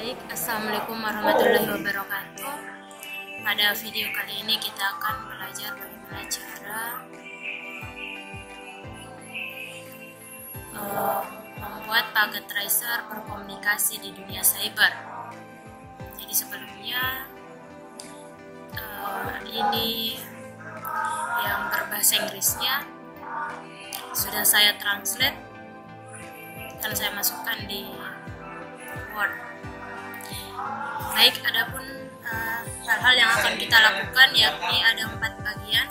Baik, Assalamualaikum warahmatullahi wabarakatuh. Pada video kali ini kita akan belajar bagaimana cara membuat paket tracer berkomunikasi di dunia cyber. Jadi sebelumnya ini yang berbahasa Inggrisnya sudah saya translate dan saya masukkan di Word. Baik, adapun hal-hal yang akan kita lakukan yakni ada 4 bagian.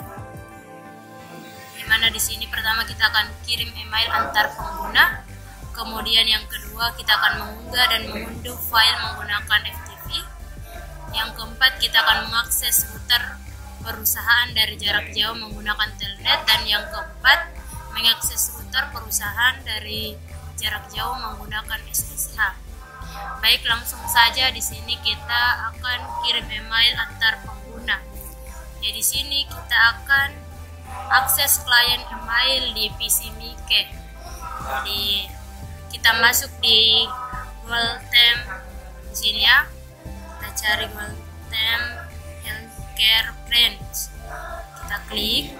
Di mana di sini pertama kita akan kirim email antar pengguna. Kemudian yang kedua kita akan mengunggah dan mengunduh file menggunakan FTP. Yang keempat kita akan mengakses router perusahaan dari jarak jauh menggunakan telnet, dan yang keempat mengakses router perusahaan dari jarak jauh menggunakan SSH. Baik, langsung saja di sini kita akan kirim email antar pengguna. Ya, di sini kita akan akses klien email di PC Mike. Jadi kita masuk di Google Temp di sini ya. Kita cari Google Temp Healthcare Branch. Kita klik.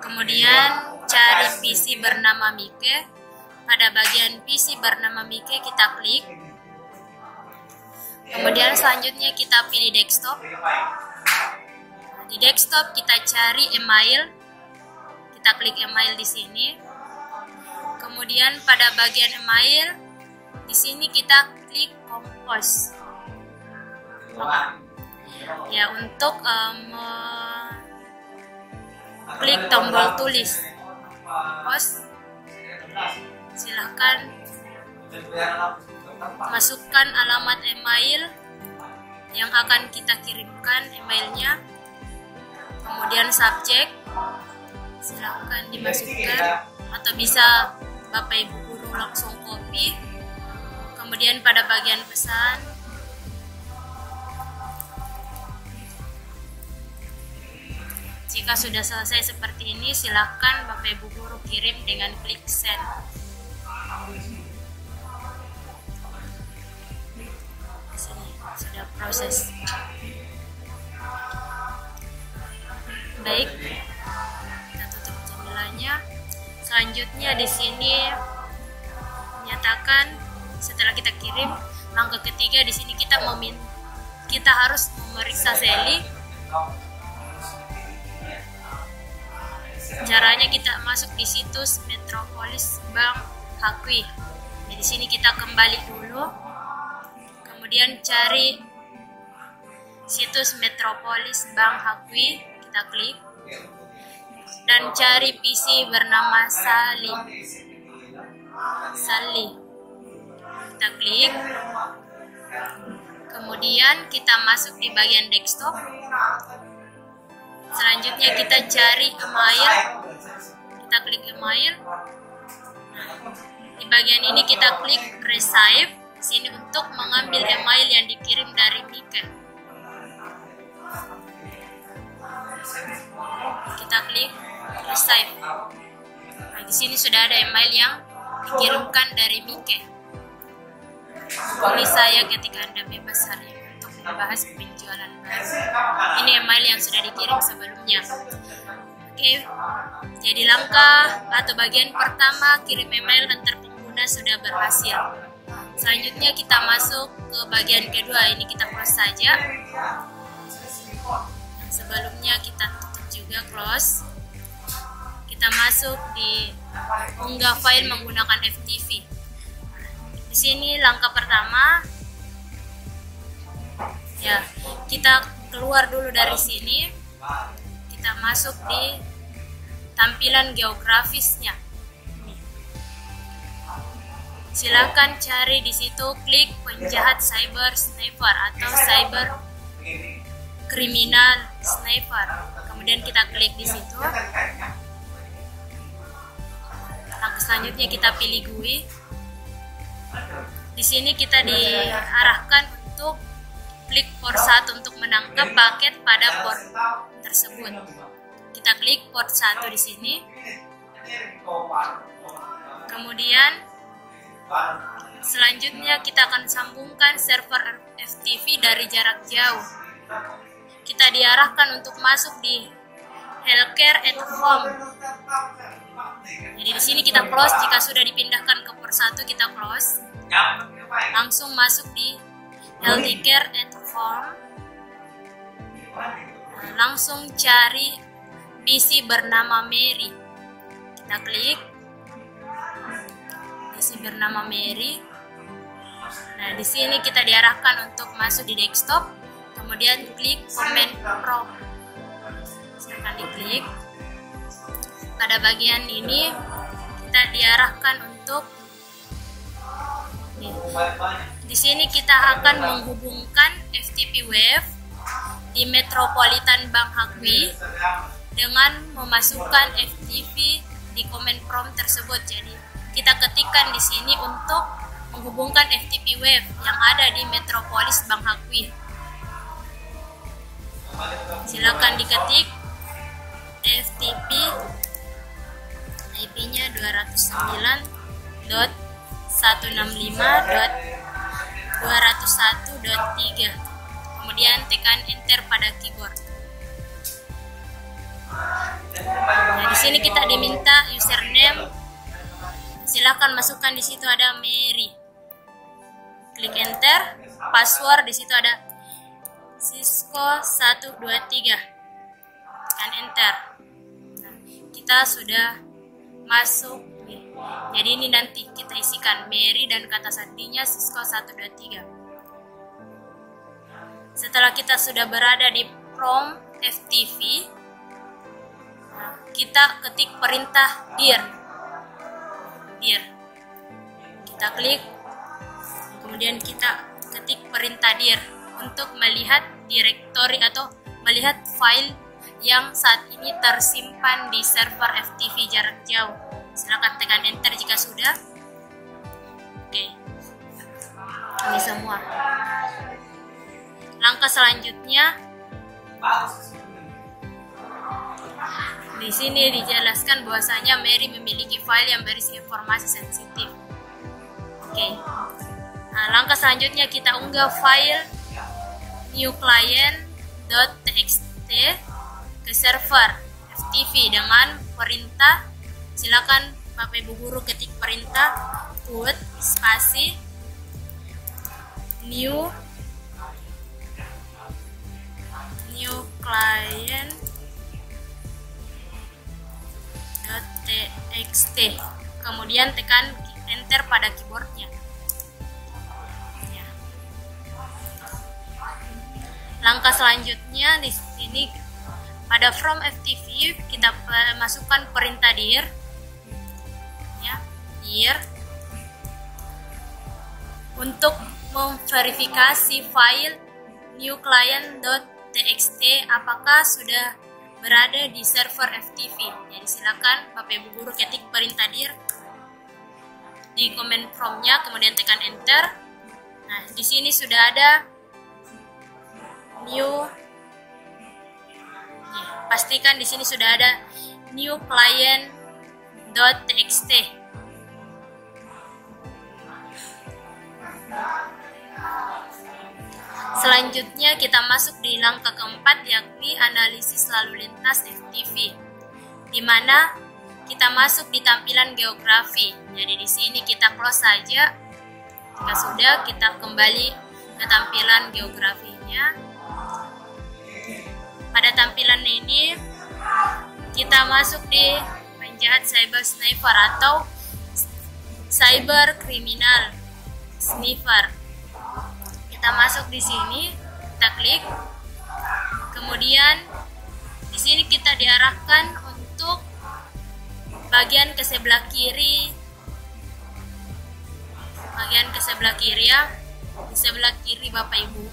Kemudian cari PC bernama Mike. Pada bagian PC bernama Mike kita klik. Kemudian selanjutnya kita pilih desktop. Di desktop kita cari email. Kita klik email di sini. Kemudian pada bagian email di sini kita klik compose. Ya, untuk klik tombol tulis compose, silahkan masukkan alamat email yang akan kita kirimkan emailnya. Kemudian subjek silahkan dimasukkan, atau bisa Bapak Ibu Guru langsung copy. Kemudian pada bagian pesan jika sudah selesai seperti ini, silahkan Bapak Ibu Guru kirim dengan klik send. Sini sudah proses. Baik, kita tutup jendelanya. Selanjutnya di sini menyatakan setelah kita kirim, langkah ketiga di sini kita harus memeriksa Sally. Caranya kita masuk di situs Metropolis Bank Hakwi. Di sini kita kembali dulu. Kemudian cari situs Metropolis Bank Hakwi, kita klik. Dan cari PC bernama Sally. Kita klik. Kemudian kita masuk di bagian desktop. Selanjutnya kita cari email. Kita klik email. Di bagian ini kita klik receive. Sini untuk mengambil email yang dikirim dari Mike. Kita klik receive. Nah, di sini sudah ada email yang dikirimkan dari Mike. Hubungi saya ketika Anda bebas hari ini untuk membahas penjualan baru. Ini email yang sudah dikirim sebelumnya. Oke, jadi langkah atau bagian pertama kirim email antar pengguna sudah berhasil. Selanjutnya kita masuk ke bagian kedua. Ini kita close saja. Sebelumnya kita tutup juga, close. Kita masuk di unggah file menggunakan FTP. Di sini langkah pertama, ya, kita keluar dulu dari sini. Kita masuk di tampilan geografisnya. Silakan cari di situ, klik penjahat cyber sniper atau cyber kriminal sniper. Kemudian kita klik di situ. Langkah selanjutnya kita pilih GUI. Di sini kita diarahkan untuk klik port 1 untuk menangkap paket pada port tersebut. Kita klik port 1 di sini. Kemudian Selanjutnya kita akan sambungkan server FTP dari jarak jauh. Kita diarahkan untuk masuk di Healthcare at Home. Jadi di sini kita close. Jika sudah dipindahkan ke persatu kita close. Langsung masuk di Healthcare at Home. Langsung cari PC bernama Mary. Kita klik PC bernama Mary. Nah, di sini kita diarahkan untuk masuk di desktop, kemudian klik Command Prompt. Silakan diklik. Pada bagian ini kita diarahkan untuk di sini kita akan menghubungkan FTP Wave di Metropolitan Bank Hakwi dengan memasukkan FTP di command prompt tersebut. Jadi kita ketikkan di sini untuk menghubungkan FTP Wave yang ada di Metropolis Bank Hakwi. Silakan diketik FTP, IP-nya 209.165.201.3. Kemudian tekan enter pada keyboard. Nah, di sini kita diminta username. Silakan masukkan, di situ ada Mary. Klik enter. Password di situ ada Cisco 123. Tekan enter. Nah, kita sudah masuk. Jadi ini nanti kita isikan Mary dan kata sandinya Cisco 123. Setelah kita sudah berada di prompt FTP, kita ketik perintah dir. Kita klik, kemudian kita ketik perintah dir untuk melihat direktori atau melihat file yang saat ini tersimpan di server FTP jarak jauh. Silakan tekan enter jika sudah. Oke. Ini semua. Langkah selanjutnya, di sini dijelaskan bahwasanya Mary memiliki file yang berisi informasi sensitif. Oke. Nah, langkah selanjutnya kita unggah file new client.txt ke server FTP dengan perintah. Silakan Bapak Ibu guru ketik perintah put spasi new client.txt, kemudian tekan enter pada keyboardnya. Ya. Langkah selanjutnya di sini pada from FTP kita masukkan perintah dir. Ya, dir untuk memverifikasi file new client.txt apakah sudah berada di server FTP. Jadi silakan Bapak Ibu guru ketik perintah dir di command prompt-nya, kemudian tekan enter. Nah, di sini sudah ada new. Pastikan di sini sudah ada new client.txt. Selanjutnya kita masuk di langkah keempat, yakni analisis lalu lintas FTP, di mana kita masuk di tampilan geografi. Jadi di sini kita close saja. Jika sudah, kita kembali ke tampilan geografinya. Pada tampilan ini kita masuk di penjahat cyber sniper atau cyber criminal sniper. Kita masuk di sini, kita klik. Kemudian di sini kita diarahkan untuk bagian ke sebelah kiri. Bagian ke sebelah kiri ya. Di sebelah kiri Bapak Ibu.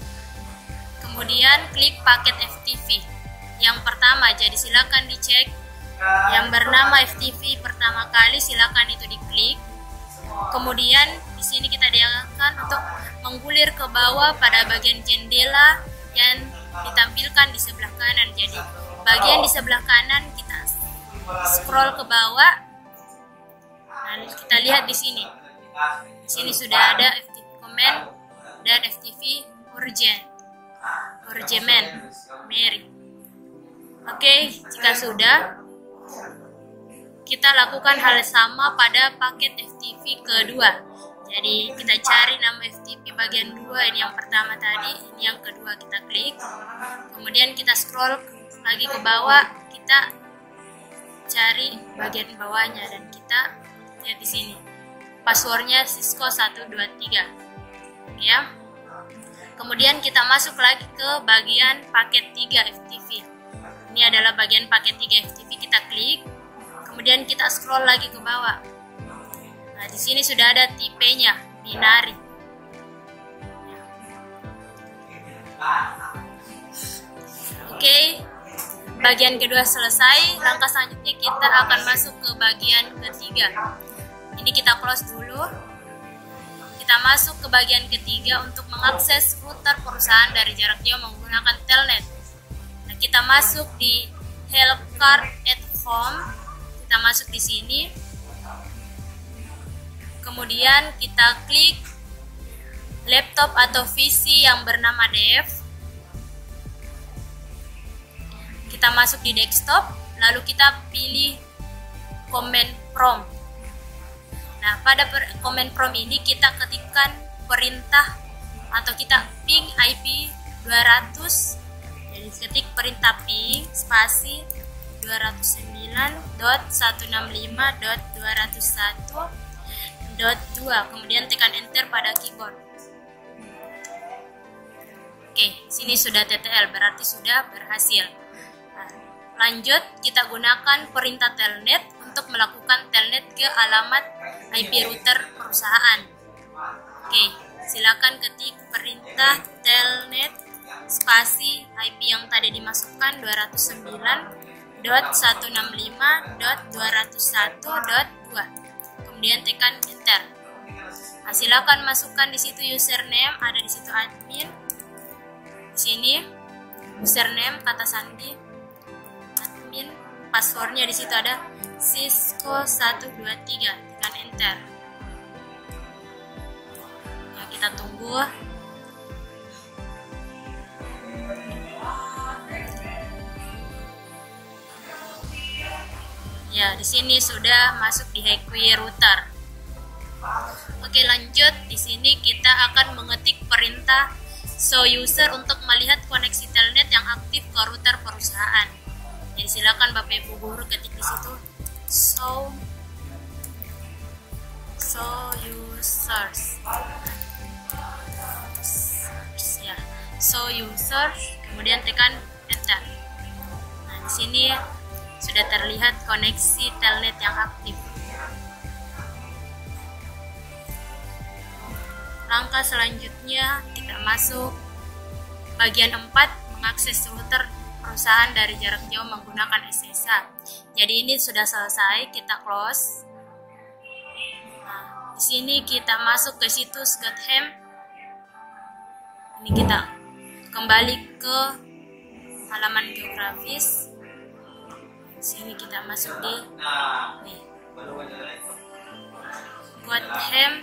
Kemudian klik paket FTP yang pertama. Jadi silakan dicek yang bernama FTP pertama kali, silakan itu diklik. Kemudian di sini kita diarahkan untuk menggulir ke bawah pada bagian jendela yang ditampilkan di sebelah kanan. Jadi bagian di sebelah kanan kita scroll ke bawah. Nah, kita lihat di sini Di sini sudah ada FTP command dan FTP urgent Mary. Oke, jika sudah, kita lakukan hal sama pada paket FTP kedua. Jadi kita cari nama FTP bagian 2, ini yang pertama tadi, ini yang kedua, kita klik. Kemudian kita scroll lagi ke bawah, kita cari bagian bawahnya dan kita lihat di sini. Passwordnya Cisco 123. Ya. Kemudian kita masuk lagi ke bagian paket 3 FTP. Ini adalah bagian paket 3 FTP, kita klik. Kemudian kita scroll lagi ke bawah. Nah, di sini sudah ada tipenya, binary. Oke, bagian kedua selesai. Langkah selanjutnya kita akan masuk ke bagian ketiga. Ini kita close dulu. Kita masuk ke bagian ketiga untuk mengakses router perusahaan dari jarak jauh menggunakan telnet. Nah, kita masuk di Help Card at Home. Kita masuk di sini. Kemudian kita klik laptop atau PC yang bernama dev. Kita masuk di desktop, lalu kita pilih command prompt. Nah, pada command prompt ini kita ketikkan perintah atau kita ping IP 200. Jadi ketik perintah ping spasi 209.165.201.2, kemudian tekan enter pada keyboard. Oke, sini sudah TTL, berarti sudah berhasil. Nah, lanjut, kita gunakan perintah telnet untuk melakukan telnet ke alamat IP router perusahaan. Oke, silakan ketik perintah telnet spasi IP yang tadi dimasukkan 209.165.201.2, kemudian tekan enter. Nah, silakan masukkan di situ username, ada di situ admin. Di sini username, kata sandi, admin, passwordnya di situ ada Cisco 123, tekan enter. Ya, kita tunggu. Ya, di sini sudah masuk di Highway router. Oke, lanjut. Di sini kita akan mengetik perintah show user untuk melihat koneksi telnet yang aktif ke router perusahaan. Jadi silakan Bapak Ibu guru ketik di situ show users. Ya, show users, kemudian tekan enter. Nah, di sini sudah terlihat koneksi telnet yang aktif. Langkah selanjutnya kita masuk bagian 4, mengakses router perusahaan dari jarak jauh menggunakan SSH. Jadi ini sudah selesai, kita close. Nah, di sini kita masuk ke situs GetHem. Ini kita kembali ke halaman geografis. Di sini kita masuk di GetHem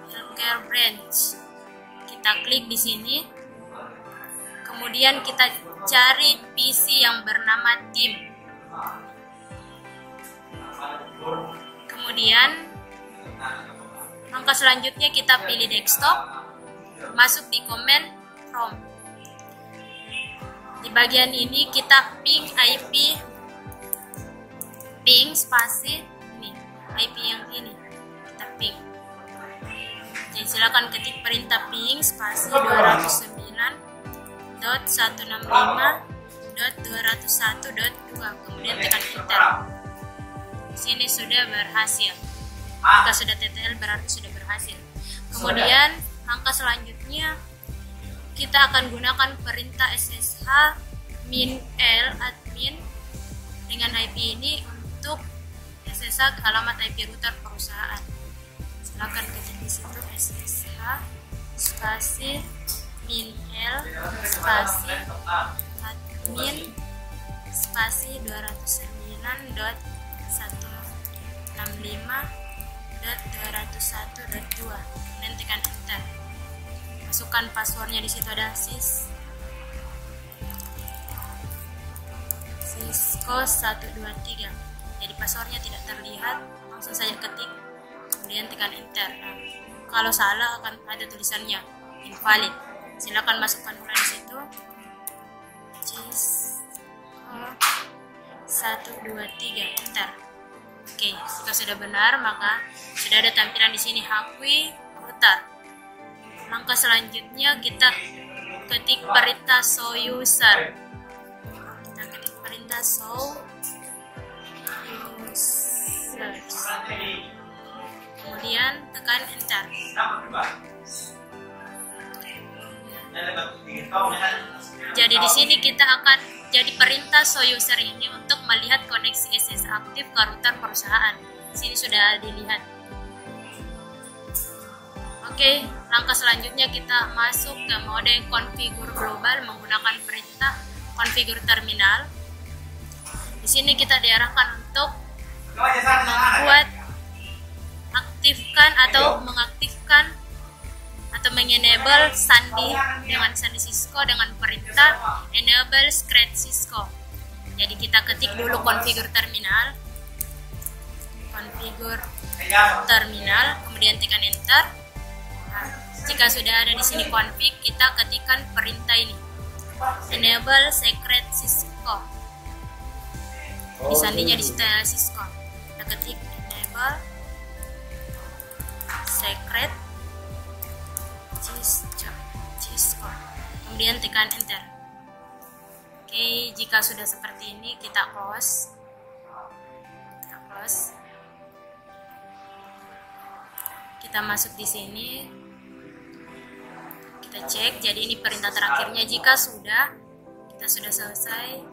Healthcare Branch. Kita klik di sini. Kemudian kita cari PC yang bernama Tim. Kemudian langkah selanjutnya kita pilih desktop, masuk di command prompt. Di bagian ini kita ping IP, ping spasi ini, IP yang ini kita ping. Jadi silakan ketik perintah ping spasi 209.165.201.2, kemudian tekan enter. Di sini sudah berhasil. Jika sudah TTL berarti sudah berhasil. Kemudian langkah selanjutnya kita akan gunakan perintah SSH -l admin dengan IP ini untuk SSH ke alamat IP router perusahaan. Silakan ketik di situ SSH spasi -l spasi admin spasi 209.165.201.2 11.2, kemudian tekan enter. Masukkan passwordnya, di situ ada Cisco 123. Jadi passwordnya tidak terlihat, langsung saja ketik, kemudian tekan enter. Nah, kalau salah akan ada tulisannya invalid. Silakan masukkan ulang di situ. Cisco 123, enter. Oke, jika sudah benar maka sudah ada tampilan di sini Hakui router. Langkah selanjutnya kita ketik perintah show user. Kita ketik perintah show users. Kemudian tekan enter. Jadi di sini kita akan jadi perintah show user ini untuk melihat koneksi SS aktif ke router perusahaan. Di sini sudah dilihat. Oke, langkah selanjutnya kita masuk ke mode configure global menggunakan perintah configure terminal. Di sini kita diarahkan untuk membuat aktifkan atau mengaktifkan atau mengenable sandi dengan sandi Cisco dengan perintah enable secret Cisco. Jadi kita ketik dulu configure terminal, kemudian tekan enter. Nah, jika sudah ada di sini config, kita ketikkan perintah ini enable secret Cisco. Di sandinya di situ Cisco. Kita ketik enable secret Cisco, kemudian tekan enter. Oke, jika sudah seperti ini kita close. Kita masuk di sini, kita cek. Jadi ini perintah terakhirnya. Jika kita sudah selesai,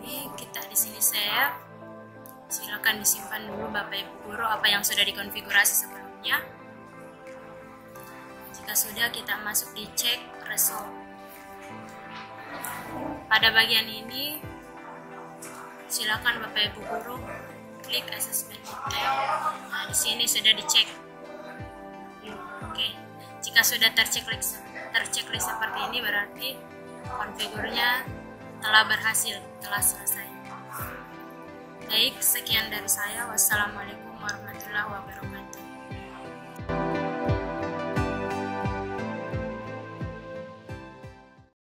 ini kita di sini save. Silakan disimpan dulu Bapak Ibu guru apa yang sudah dikonfigurasi sebelumnya. Jika sudah, kita masuk di cek result. Pada bagian ini silakan Bapak Ibu guru klik assessment detail. Nah, di sini sudah dicek. Oke, jika sudah terchecklist seperti ini berarti konfigurnya telah berhasil, telah selesai. Baik, sekian dari saya. Wassalamualaikum warahmatullahi wabarakatuh.